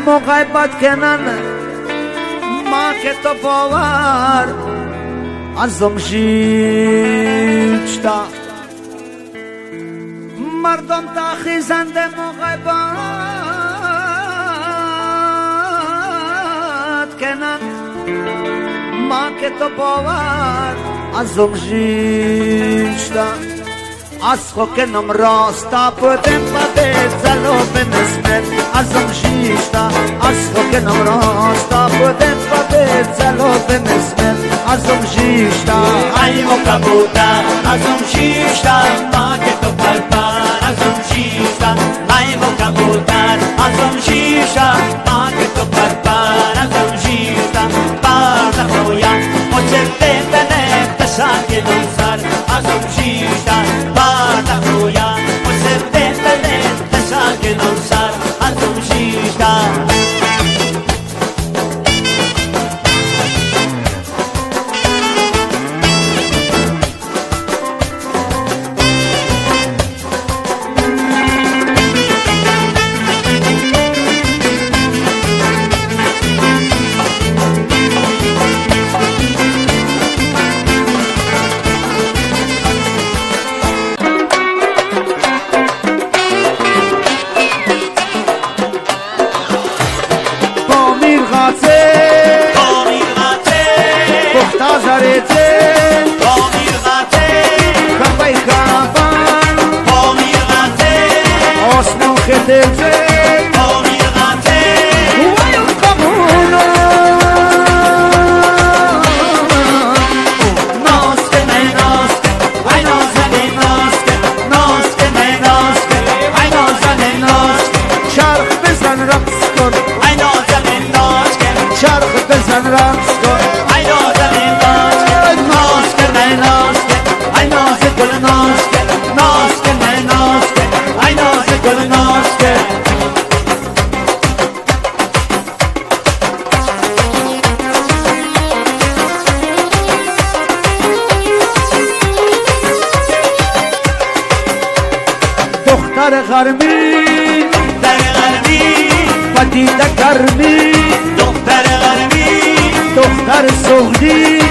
محبت کنن ما که تو باور ازم شیشتا مردم تا خیزند محبت کنن ما که تو باور ازم شیشتا از خو کنم راستا پدم پده زلو بنسمت ازم شیشتا از خو کنم راستا پدم پده زلو بنسمت ازم شیشتا ای مکبوتر ازم شیشتا ما که تو پرپر ازم شیشتا ای مکبوتر ازم شیشتا ما که تو پرپر ازم شیشتا بار خویا مچته تنه تشاکی نوسر ازم شیشتا بار خویا مچته تنه تشاکی نوسر ازم شیشتا دختر غربی پدیده گرمی دختر غربی دختر سعودی